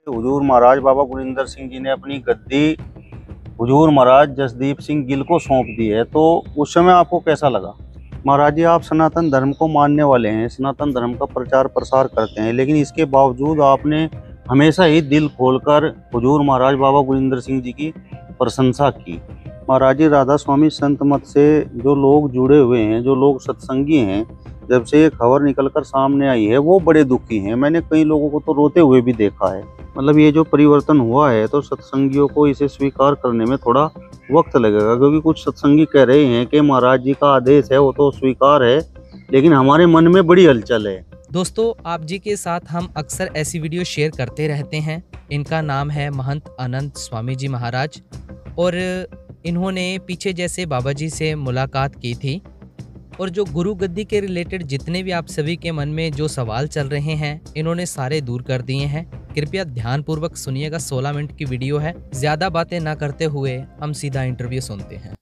हुजूर महाराज बाबा गुरिंदर सिंह जी ने अपनी गद्दी हुजूर महाराज जसदीप सिंह गिल को सौंप दी है, तो उस समय आपको कैसा लगा? महाराज जी, आप सनातन धर्म को मानने वाले हैं, सनातन धर्म का प्रचार प्रसार करते हैं, लेकिन इसके बावजूद आपने हमेशा ही दिल खोलकर हुजूर महाराज बाबा गुरिंदर सिंह जी की प्रशंसा की। महाराज जी, राधा स्वामी संत मत से जो लोग जुड़े हुए हैं, जो लोग सत्संगी हैं, जब से ये खबर निकलकर सामने आई है वो बड़े दुखी हैं। मैंने कई लोगों को तो रोते हुए भी देखा है। मतलब ये जो परिवर्तन हुआ है, तो सत्संगियों को इसे स्वीकार करने में थोड़ा वक्त लगेगा, क्योंकि कुछ सत्संगी कह रहे हैं कि महाराज जी का आदेश है वो तो स्वीकार है, लेकिन हमारे मन में बड़ी हलचल है। दोस्तों, आप जी के साथ हम अक्सर ऐसी वीडियो शेयर करते रहते हैं। इनका नाम है महंत अनंत स्वामी जी महाराज, और इन्होंने पीछे जैसे बाबा जी से मुलाकात की थी, और जो गुरु गद्दी के रिलेटेड जितने भी आप सभी के मन में जो सवाल चल रहे हैं, इन्होंने सारे दूर कर दिए हैं। कृपया ध्यानपूर्वक सुनिएगा, 16 मिनट की वीडियो है। ज्यादा बातें ना करते हुए हम सीधा इंटरव्यू सुनते हैं।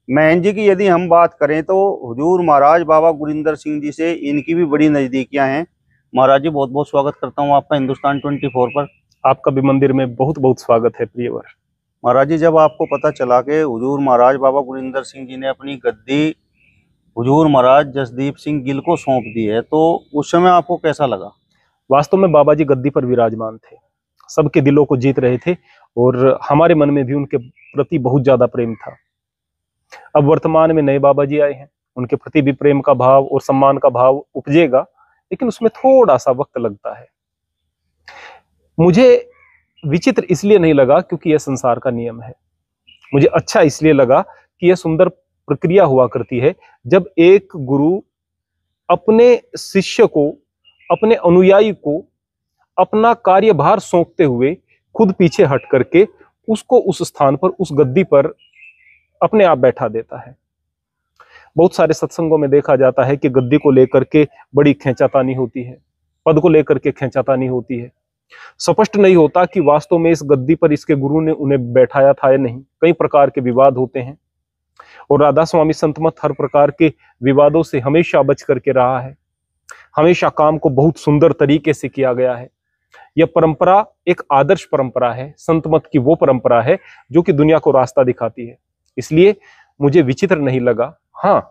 महन जी की यदि हम बात करें तो हुजूर महाराज बाबा गुरिंदर सिंह जी से इनकी भी बड़ी नजदीकियां हैं। महाराज जी, बहुत बहुत स्वागत करता हूं आपका हिंदुस्तान 24 पर। आपका भी मंदिर में बहुत बहुत स्वागत है प्रियवर। महाराज जी, जब आपको पता चला कि हुजूर महाराज बाबा गुरिंदर सिंह जी ने अपनी गद्दी हुजूर महाराज जसदीप सिंह गिल को सौंप दी है, तो उस समय आपको कैसा लगा? वास्तव में बाबा जी गद्दी पर विराजमान थे, सबके दिलों को जीत रहे थे, और हमारे मन में भी उनके प्रति बहुत ज्यादा प्रेम था। अब वर्तमान में नए बाबा जी आए हैं, उनके प्रति भी प्रेम का भाव और सम्मान का भाव उपजेगा, लेकिन उसमें थोड़ा सा वक्त लगता है। मुझे विचित्र इसलिए नहीं लगा क्योंकि यह संसार का नियम है। मुझे अच्छा इसलिए लगा कि यह सुंदर प्रक्रिया हुआ करती है, जब एक गुरु अपने शिष्य को, अपने अनुयायी को अपना कार्यभार सौंपते हुए खुद पीछे हट करके उसको उस स्थान पर, उस गद्दी पर अपने आप बैठा देता है। बहुत सारे सत्संगों में देखा जाता है कि गद्दी को लेकर के बड़ी खींचातानी होती है, पद को लेकर के खींचातानी होती है। स्पष्ट नहीं होता कि वास्तव में इस गद्दी पर इसके गुरु ने उन्हें बैठाया था या नहीं। कई प्रकार के विवाद होते हैं, और राधा स्वामी संत मत हर प्रकार के विवादों से हमेशा बच करके रहा है। हमेशा काम को बहुत सुंदर तरीके से किया गया है। यह परंपरा एक आदर्श परंपरा है, संत मत की वो परंपरा है जो कि दुनिया को रास्ता दिखाती है। इसलिए मुझे विचित्र नहीं लगा। हाँ,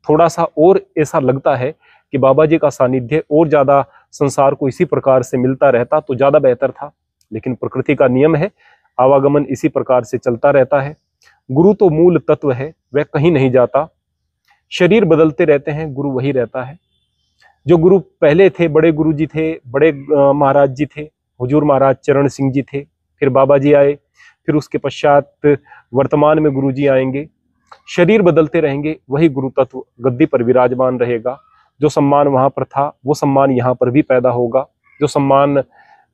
थोड़ा सा और ऐसा लगता है कि बाबा जी का सानिध्य और ज्यादा संसार को इसी प्रकार से मिलता रहता तो ज्यादा बेहतर था, लेकिन प्रकृति का नियम है, आवागमन इसी प्रकार से चलता रहता है। गुरु तो मूल तत्व है, वह कहीं नहीं जाता। शरीर बदलते रहते हैं, गुरु वही रहता है। जो गुरु पहले थे, बड़े गुरु जी थे, बड़े महाराज जी थे, हुजूर महाराज चरण सिंह जी थे, फिर बाबा जी आए, फिर उसके पश्चात वर्तमान में गुरु जी आएंगे। शरीर बदलते रहेंगे, वही गुरु तत्व गद्दी पर विराजमान रहेगा। जो सम्मान वहां पर था वो सम्मान यहाँ पर भी पैदा होगा। जो सम्मान,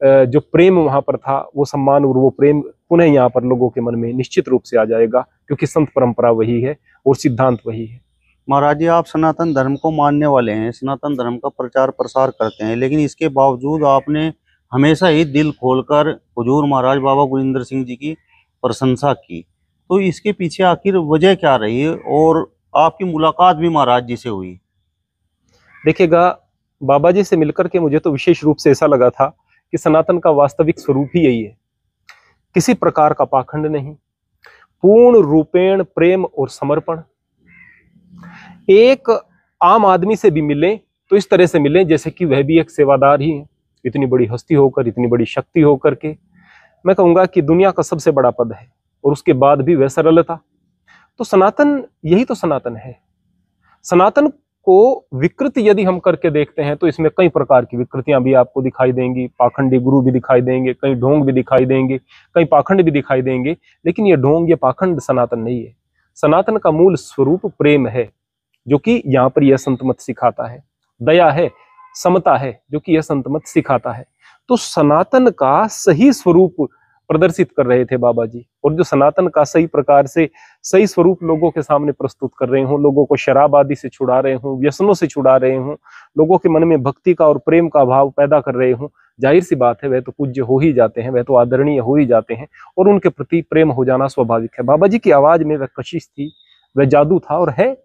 जो प्रेम वहां पर था वो सम्मान और वो प्रेम पुनः यहाँ पर लोगों के मन में निश्चित रूप से आ जाएगा, क्योंकि संत परंपरा वही है और सिद्धांत वही है। महाराज जी, आप सनातन धर्म को मानने वाले हैं, सनातन धर्म का प्रचार प्रसार करते हैं, लेकिन इसके बावजूद आपने हमेशा ही दिल खोलकर हुजूर महाराज बाबा गुरिंदर सिंह जी की प्रशंसा की, तो इसके पीछे आखिर वजह क्या रही है? और आपकी मुलाकात भी महाराज जी से हुई। देखिएगा, बाबा जी से मिलकर के मुझे तो विशेष रूप से ऐसा लगा था कि सनातन का वास्तविक स्वरूप ही यही है। किसी प्रकार का पाखंड नहीं, पूर्ण रूपेण प्रेम और समर्पण। एक आम आदमी से भी मिले तो इस तरह से मिले जैसे कि वह भी एक सेवादार ही है। इतनी बड़ी हस्ती होकर, इतनी बड़ी शक्ति होकर के, मैं कहूंगा कि दुनिया का सबसे बड़ा पद है, और उसके बाद भी वह सरलता। तो सनातन, यही तो सनातन है। सनातन को विकृति यदि हम करके देखते हैं तो इसमें कई प्रकार की विकृतियां भी आपको दिखाई देंगी। पाखंडी गुरु भी दिखाई देंगे, कई ढोंग भी दिखाई देंगे, कई पाखंड भी दिखाई देंगे, लेकिन ये ढोंग, ये पाखंड सनातन नहीं है। सनातन का मूल स्वरूप प्रेम है, जो कि यहाँ पर यह संत मत सिखाता है। दया है, समता है, जो कि यह संत मत सिखाता है। तो सनातन का सही स्वरूप प्रदर्शित कर रहे थे बाबा जी, और जो सनातन का सही प्रकार से सही स्वरूप लोगों के सामने प्रस्तुत कर रहे हों, लोगों को शराब आदि से छुड़ा रहे हों, व्यसनों से छुड़ा रहे हों, लोगों के मन में भक्ति का और प्रेम का भाव पैदा कर रहे हों, जाहिर सी बात है वह तो पूज्य हो ही जाते हैं, वह तो आदरणीय हो ही जाते हैं, और उनके प्रति प्रेम हो जाना स्वाभाविक है। बाबा जी की आवाज में वह कशिश थी, वह जादू था, और है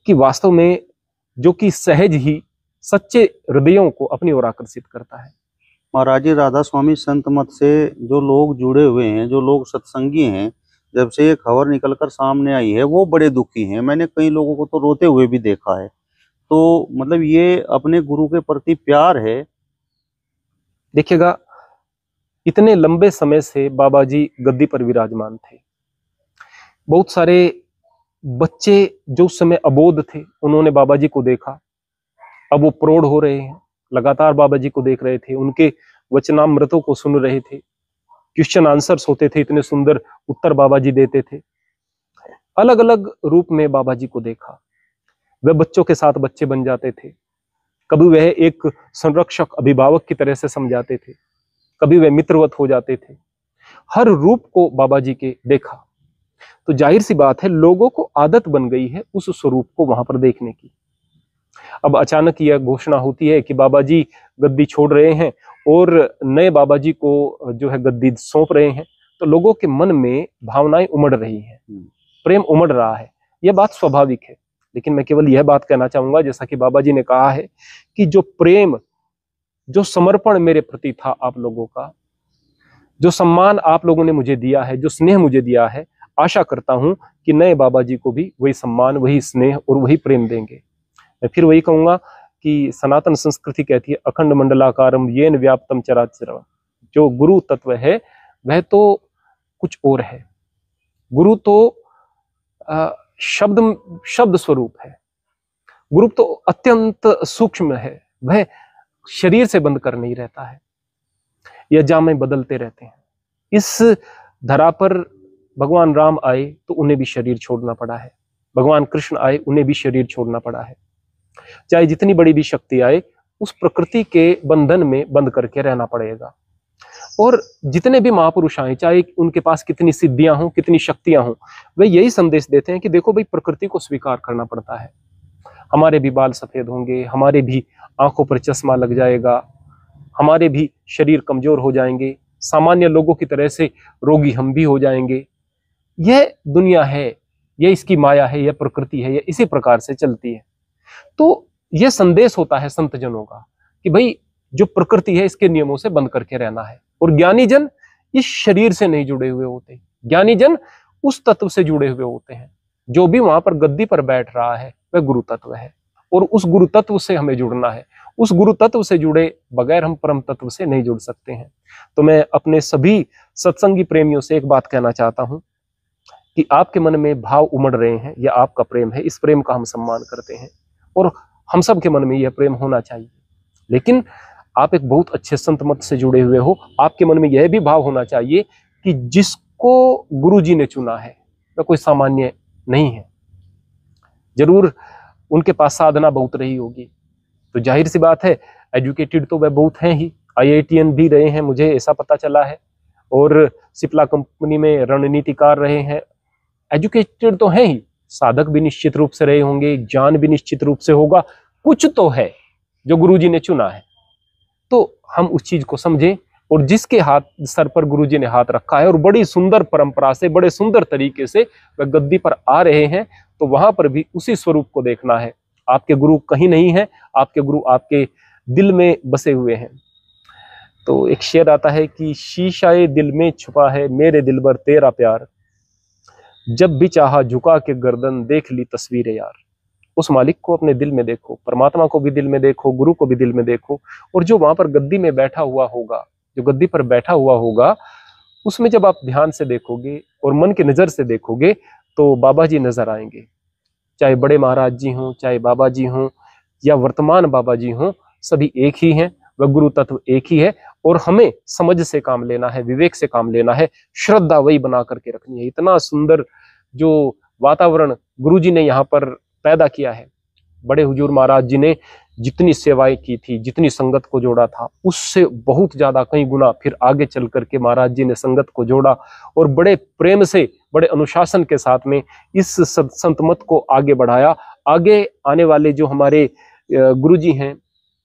कि वास्तव में जो कि सहज ही सच्चे हृदयों को अपनी ओर आकर्षित करता है। महाराज जी राधा स्वामी संत मत से जो लोग जुड़े हुए हैं, जो लोग सत्संगी हैं, जब से ये खबर निकलकर सामने आई है वो बड़े दुखी हैं। मैंने कई लोगों को तो रोते हुए भी देखा है। तो मतलब ये अपने गुरु के प्रति प्यार है। देखिएगा, इतने लंबे समय से बाबा जी गद्दी पर विराजमान थे। बहुत सारे बच्चे जो उस समय अबोध थे, उन्होंने बाबा जी को देखा। अब वो प्रौढ़ हो रहे हैं, लगातार बाबा जी को देख रहे थे, उनके वचनामृतों को सुन रहे थे। क्वेश्चन आंसर्स होते थे, इतने सुंदर उत्तर बाबा जी देते थे। अलग अलग रूप में बाबा जी को देखा। वे बच्चों के साथ बच्चे बन जाते थे, कभी वह एक संरक्षक अभिभावक की तरह से समझाते थे, कभी वे मित्रवत हो जाते थे। हर रूप को बाबा जी के देखा। तो जाहिर सी बात है, लोगों को आदत बन गई है उस स्वरूप को वहां पर देखने की। अब अचानक यह घोषणा होती है कि बाबा जी गद्दी छोड़ रहे हैं और नए बाबा जी को जो है गद्दी सौंप रहे हैं, तो लोगों के मन में भावनाएं उमड़ रही हैं, प्रेम उमड़ रहा है। यह बात स्वाभाविक है। लेकिन मैं केवल यह बात कहना चाहूंगा, जैसा कि बाबा जी ने कहा है कि जो प्रेम, जो समर्पण मेरे प्रति था आप लोगों का, जो सम्मान आप लोगों ने मुझे दिया है, जो स्नेह मुझे दिया है, आशा करता हूं कि नए बाबा जी को भी वही सम्मान, वही स्नेह और वही प्रेम देंगे। मैं फिर वही कहूंगा कि सनातन संस्कृति कहती है अखंड मंडलाकारम येन व्याप्तम चराचरम। जो गुरु तत्व है वह तो कुछ और है। गुरु तो शब्द स्वरूप है। गुरु तो अत्यंत सूक्ष्म है। वह शरीर से बंद कर नहीं रहता है, यह जामें बदलते रहते हैं। इस धरा पर भगवान राम आए तो उन्हें भी शरीर छोड़ना पड़ा है, भगवान कृष्ण आए उन्हें भी शरीर छोड़ना पड़ा है। चाहे जितनी बड़ी भी शक्ति आए, उस प्रकृति के बंधन में बंद करके रहना पड़ेगा। और जितने भी महापुरुष आए, चाहे उनके पास कितनी सिद्धियां हों, कितनी शक्तियां हों, वे यही संदेश देते हैं कि देखो भाई, प्रकृति को स्वीकार करना पड़ता है। हमारे भी बाल सफेद होंगे, हमारे भी आंखों पर चश्मा लग जाएगा, हमारे भी शरीर कमजोर हो जाएंगे, सामान्य लोगों की तरह से रोगी हम भी हो जाएंगे। यह दुनिया है, यह इसकी माया है, यह प्रकृति है, यह इसी प्रकार से चलती है। तो यह संदेश होता है संत जनों का कि भाई, जो प्रकृति है इसके नियमों से बंद करके रहना है। और ज्ञानी जन इस शरीर से नहीं जुड़े हुए होते, ज्ञानी जन उस तत्व से जुड़े हुए होते हैं। जो भी वहां पर गद्दी पर बैठ रहा है वह गुरु तत्व है, और उस गुरु तत्व से हमें जुड़ना है। उस गुरु तत्व से जुड़े बगैर हम परम तत्व से नहीं जुड़ सकते हैं। तो मैं अपने सभी सत्संगी प्रेमियों से एक बात कहना चाहता हूं कि आपके मन में भाव उमड़ रहे हैं, यह आपका प्रेम है, इस प्रेम का हम सम्मान करते हैं और हम सब के मन में यह प्रेम होना चाहिए। लेकिन आप एक बहुत अच्छे संत मत से जुड़े हुए हो, आपके मन में यह भी भाव होना चाहिए कि जिसको गुरुजी ने चुना है वह कोई सामान्य नहीं है। जरूर उनके पास साधना बहुत रही होगी, तो जाहिर सी बात है एजुकेटेड तो वह बहुत हैं ही, IITN भी रहे हैं, मुझे ऐसा पता चला है, और सिप्ला कंपनी में रणनीतिकार रहे हैं। एजुकेटेड तो हैं ही, साधक भी निश्चित रूप से रहे होंगे, ज्ञान भी निश्चित रूप से होगा। कुछ तो है जो गुरुजी ने चुना है, तो हम उस चीज को समझें। और जिसके हाथ सर पर गुरुजी ने हाथ रखा है और बड़ी सुंदर परंपरा से, बड़े सुंदर तरीके से वह गद्दी पर आ रहे हैं, तो वहां पर भी उसी स्वरूप को देखना है। आपके गुरु कहीं नहीं है, आपके गुरु आपके दिल में बसे हुए हैं। तो एक शेर आता है कि शीशाए दिल में छुपा है मेरे दिलबर तेरा प्यार, जब भी चाहा झुका के गर्दन देख ली तस्वीरें यार। उस मालिक को अपने दिल में देखो, परमात्मा को भी दिल में देखो, गुरु को भी दिल में देखो। और जो वहां पर गद्दी में बैठा हुआ होगा, जो गद्दी पर बैठा हुआ होगा, उसमें जब आप ध्यान से देखोगे और मन की नजर से देखोगे तो बाबा जी नजर आएंगे। चाहे बड़े महाराज जी हों, चाहे बाबा जी हों, या वर्तमान बाबा जी हों, सभी एक ही हैं, वह गुरु तत्व एक ही है। और हमें समझ से काम लेना है, विवेक से काम लेना है, श्रद्धा वही बना करके रखनी है। इतना सुंदर जो वातावरण गुरुजी ने यहाँ पर पैदा किया है, बड़े हुजूर महाराज जी ने जितनी सेवाएं की थी, जितनी संगत को जोड़ा था, उससे बहुत ज्यादा कई गुना फिर आगे चल करके महाराज जी ने संगत को जोड़ा और बड़े प्रेम से, बड़े अनुशासन के साथ में इस संत मत को आगे बढ़ाया। आगे आने वाले जो हमारे गुरुजी हैं,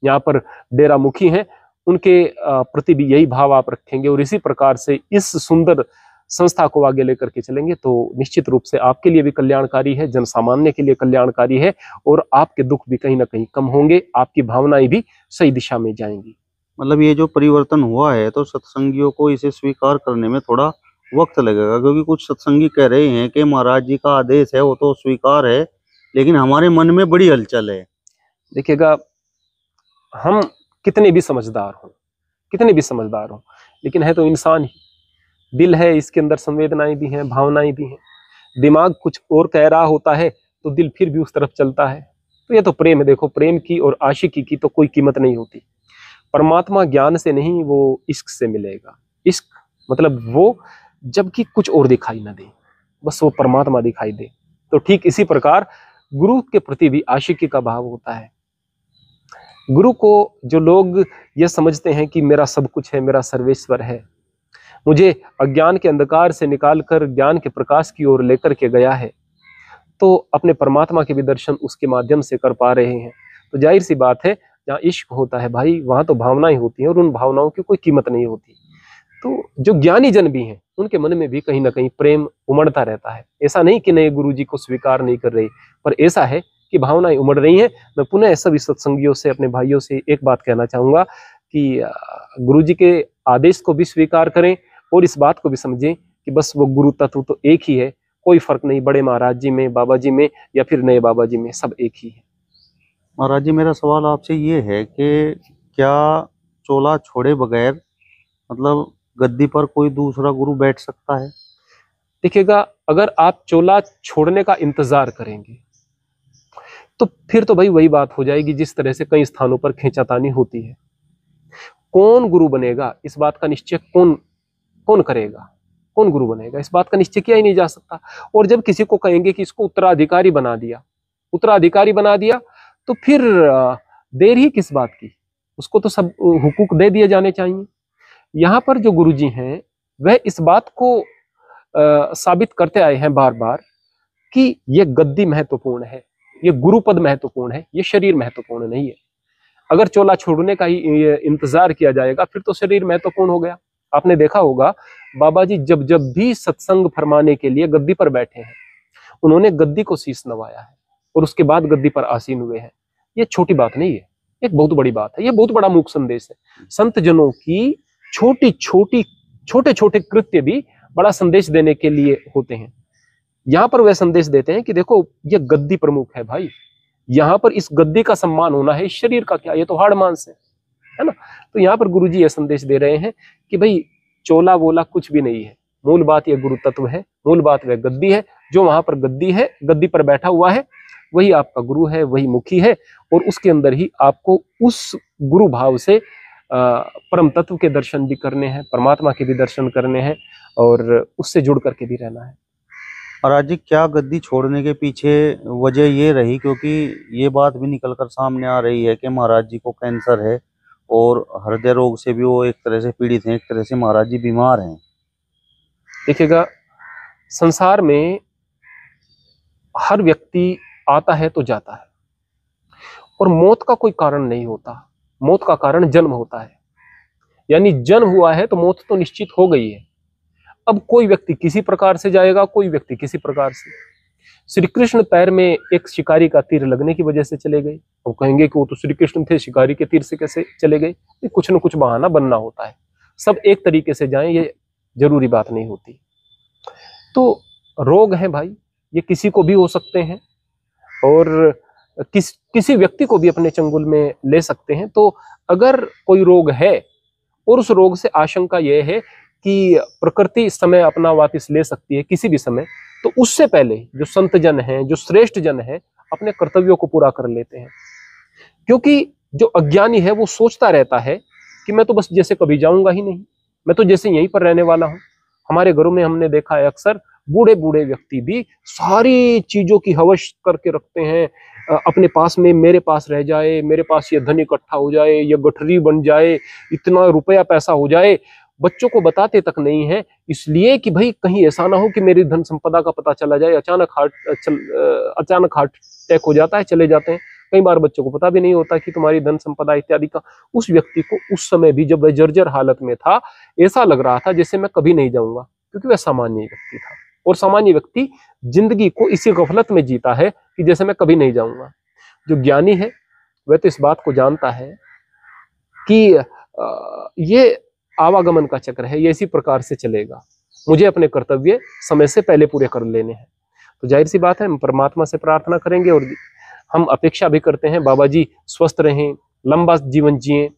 यहाँ पर डेरा मुखी हैं, उनके प्रति भी यही भाव आप रखेंगे और इसी प्रकार से इस सुंदर संस्था को आगे लेकर के चलेंगे तो निश्चित रूप से आपके लिए भी कल्याणकारी है, जन सामान्य के लिए कल्याणकारी है, और आपके दुख भी कहीं ना कहीं कम होंगे, आपकी भावनाएं भी सही दिशा में जाएंगी। मतलब ये जो परिवर्तन हुआ है तो सत्संगियों को इसे स्वीकार करने में थोड़ा वक्त लगेगा, क्योंकि कुछ सत्संगी कह रहे हैं कि महाराज जी का आदेश है वो तो स्वीकार है, लेकिन हमारे मन में बड़ी हलचल है। देखिएगा, हम कितने भी समझदार हों, कितने भी समझदार हों, लेकिन है तो इंसान ही। दिल है, इसके अंदर संवेदनाएं भी हैं, भावनाएं भी हैं। दिमाग कुछ और कह रहा होता है तो दिल फिर भी उस तरफ चलता है। तो ये तो प्रेम है। देखो, प्रेम की और आशिकी की तो कोई कीमत नहीं होती। परमात्मा ज्ञान से नहीं, वो इश्क से मिलेगा। इश्क मतलब वो जबकि कुछ और दिखाई ना दे, बस वो परमात्मा दिखाई दे। तो ठीक इसी प्रकार गुरु के प्रति भी आशिकी का भाव होता है। गुरु को जो लोग ये समझते हैं कि मेरा सब कुछ है, मेरा सर्वेश्वर है, मुझे अज्ञान के अंधकार से निकालकर ज्ञान के प्रकाश की ओर लेकर के गया है, तो अपने परमात्मा के भी दर्शन उसके माध्यम से कर पा रहे हैं। तो जाहिर सी बात है, जहाँ इश्क होता है भाई, वहां तो भावनाएं होती हैं और उन भावनाओं की कोई कीमत नहीं होती। तो जो ज्ञानी जन भी हैं, उनके मन में भी कहीं ना कहीं प्रेम उमड़ता रहता है। ऐसा नहीं कि नए गुरु जी को स्वीकार नहीं कर रही, पर ऐसा है कि भावनाएं उमड़ रही हैं। मैं पुनः सभी सत्संगियों से, अपने भाइयों से एक बात कहना चाहूंगा कि गुरु जी के आदेश को भी स्वीकार करें और इस बात को भी समझें कि बस वो गुरु तत्व तो एक ही है, कोई फर्क नहीं बड़े महाराज जी में, बाबा जी में या फिर नए बाबा जी में, सब एक ही है। महाराज जी, मेरा सवाल आपसे ये है कि क्या चोला छोड़े बगैर मतलब गद्दी पर कोई दूसरा गुरु बैठ सकता है? देखिएगा, अगर आप चोला छोड़ने का इंतजार करेंगे तो फिर तो भाई वही बात हो जाएगी जिस तरह से कई स्थानों पर खींचातानी होती है। कौन गुरु बनेगा, इस बात का निश्चय कौन करेगा? कौन गुरु बनेगा, इस बात का निश्चय किया ही नहीं जा सकता। और जब किसी को कहेंगे कि इसको उत्तराधिकारी बना दिया, तो फिर देर ही किस बात की? उसको तो सब हुकूक दे दिए जाने चाहिए। यहाँ पर जो गुरुजी हैं वह इस बात को साबित करते आए हैं बार बार कि यह गद्दी महत्वपूर्ण है, ये गुरुपद महत्वपूर्ण है, ये शरीर महत्वपूर्ण नहीं है। अगर चोला छोड़ने का ही इंतजार किया जाएगा फिर तो शरीर महत्वपूर्ण हो गया। आपने देखा होगा, बाबा जी जब जब भी सत्संग फरमाने के लिए गद्दी पर बैठे हैं, उन्होंने गद्दी को शीश नवाया है और उसके बाद गद्दी पर आसीन हुए हैं। ये छोटी बात नहीं है, एक बहुत बड़ी बात है। ये बहुत बड़ा मूक संदेश है। संत जनों की छोटे छोटे कृत्य भी बड़ा संदेश देने के लिए होते हैं। यहाँ पर वह संदेश देते हैं कि देखो, ये गद्दी प्रमुख है भाई, यहाँ पर इस गद्दी का सम्मान होना है, इस शरीर का क्या, ये तो हाड़ मांस है ना। तो यहाँ पर गुरुजी ये संदेश दे रहे हैं कि भाई चोला वोला कुछ भी नहीं है, मूल बात ये गुरु तत्व है, मूल बात वह गद्दी है। जो वहां पर गद्दी है, गद्दी पर बैठा हुआ है, वही आपका गुरु है, वही मुखी है, और उसके अंदर ही आपको उस गुरु भाव से परम तत्व के दर्शन भी करने हैं, परमात्मा के भी दर्शन करने हैं और उससे जुड़ करके भी रहना है। महाराज जी, क्या गद्दी छोड़ने के पीछे वजह ये रही, क्योंकि ये बात भी निकलकर सामने आ रही है कि महाराज जी को कैंसर है और हृदय रोग से भी वो एक तरह से पीड़ित हैं, एक तरह से महाराज जी बीमार हैं। देखिएगा, संसार में हर व्यक्ति आता है तो जाता है और मौत का कोई कारण नहीं होता, मौत का कारण जन्म होता है। यानी जन्म हुआ है तो मौत तो निश्चित हो गई है। अब कोई व्यक्ति किसी प्रकार से जाएगा, कोई व्यक्ति किसी प्रकार से। श्री कृष्ण पैर में एक शिकारी का तीर लगने की वजह से चले गए, वो कहेंगे कि वो तो श्री कृष्ण थे, शिकारी के तीर से कैसे चले गए? कुछ न कुछ बहाना बनना होता है। सब एक तरीके से जाएं ये जरूरी बात नहीं होती। तो रोग है भाई, ये किसी को भी हो सकते हैं और किसी व्यक्ति को भी अपने चंगुल में ले सकते हैं। तो अगर कोई रोग है और उस रोग से आशंका यह है कि प्रकृति इस समय अपना वापिस ले सकती है किसी भी समय, तो उससे पहले जो संत जन हैं, जो श्रेष्ठ जन हैं, अपने कर्तव्यों को पूरा कर लेते हैं। क्योंकि जो अज्ञानी है वो सोचता रहता है कि मैं तो बस जैसे कभी जाऊंगा ही नहीं, मैं तो जैसे यहीं पर रहने वाला हूँ। हमारे घरों में हमने देखा है अक्सर बूढ़े बूढ़े व्यक्ति भी सारी चीजों की हवस करके रखते हैं अपने पास में, मेरे पास रह जाए, मेरे पास ये धन इकट्ठा हो जाए, ये गठरी बन जाए, इतना रुपया पैसा हो जाए। बच्चों को बताते तक नहीं है, इसलिए कि भाई कहीं ऐसा ना हो कि मेरी धन संपदा का पता चला जाए, अचानक हार्ट अटैक हो जाता है, चले जाते हैं। कई बार बच्चों को पता भी नहीं होता कि तुम्हारी धन संपदा इत्यादि का। उस व्यक्ति को उस समय भी जब वह जर्जर हालत में था, ऐसा लग रहा था जैसे मैं कभी नहीं जाऊंगा, क्योंकि वह सामान्य व्यक्ति था। और सामान्य व्यक्ति जिंदगी को इसी गफलत में जीता है कि जैसे मैं कभी नहीं जाऊंगा। जो ज्ञानी है वह तो इस बात को जानता है कि ये आवागमन का चक्र है, ये इसी प्रकार से चलेगा। मुझे अपने कर्तव्य समय से पहले पूरे कर लेने हैं। तो जाहिर सी बात है हम परमात्मा से प्रार्थना करेंगे और हम अपेक्षा भी करते हैं बाबा जी स्वस्थ रहें, लंबा जीवन जिएं,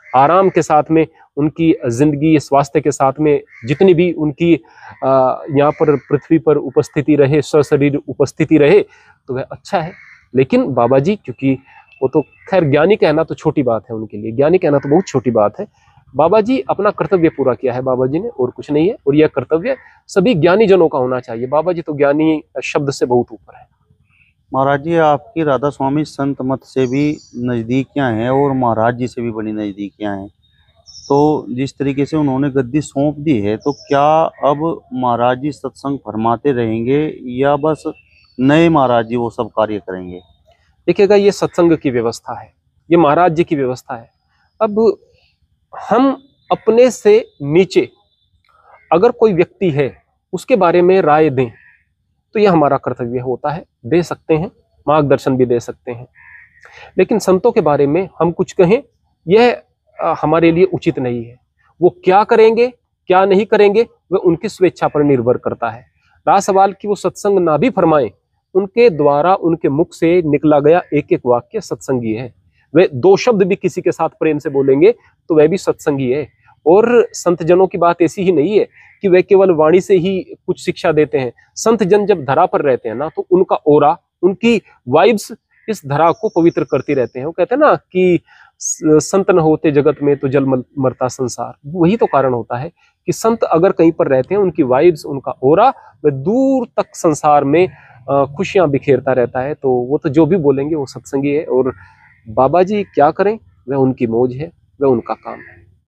आराम के साथ में उनकी जिंदगी, स्वास्थ्य के साथ में जितनी भी उनकी यहाँ पर पृथ्वी पर उपस्थिति रहे, सशरीर उपस्थिति रहे तो वह अच्छा है। लेकिन बाबा जी, क्योंकि वो तो खैर ज्ञानी कहना तो छोटी बात है उनके लिए, ज्ञानी कहना तो बहुत छोटी बात है। बाबा जी अपना कर्तव्य पूरा किया है बाबा जी ने, और कुछ नहीं है। और यह कर्तव्य सभी ज्ञानी जनों का होना चाहिए। बाबा जी तो ज्ञानी शब्द से बहुत ऊपर है। महाराज जी, आपकी राधा स्वामी संत मत से भी नज़दीकियाँ हैं और महाराज जी से भी बड़ी नज़दीकियाँ हैं। तो जिस तरीके से उन्होंने गद्दी सौंप दी है, तो क्या अब महाराज जी सत्संग फरमाते रहेंगे या बस नए महाराज जी वो सब कार्य करेंगे? देखिएगा, ये सत्संग की व्यवस्था है, ये महाराज जी की व्यवस्था है। अब हम अपने से नीचे अगर कोई व्यक्ति है उसके बारे में राय दें तो यह हमारा कर्तव्य होता है, दे सकते हैं, मार्गदर्शन भी दे सकते हैं। लेकिन संतों के बारे में हम कुछ कहें, यह हमारे लिए उचित नहीं है। वो क्या करेंगे क्या नहीं करेंगे वह उनकी स्वेच्छा पर निर्भर करता है। रहा सवाल कि वो सत्संग ना भी फरमाएं, उनके द्वारा उनके मुख से निकला गया एक एक वाक्य सत्संगी है। वे दो शब्द भी किसी के साथ प्रेम से बोलेंगे तो वह भी सत्संगी है। और संत जनों की बात ऐसी ही नहीं है कि वे केवल वाणी से ही कुछ शिक्षा देते हैं। संत जन जब धरा पर रहते हैं ना, तो उनका ओरा, उनकी वाइब्स इस धरा को पवित्र करती रहते हैं। वो कहते हैं ना कि संत न होते जगत में तो जल मरता संसार। वही तो कारण होता है कि संत अगर कहीं पर रहते हैं, उनकी वाइब्स, उनका ओरा वह दूर तक संसार में खुशियां बिखेरता रहता है। तो वो तो जो भी बोलेंगे वो सत्संगी है। और बाबा जी क्या करें, वह उनकी मौज है, वह उनका काम है।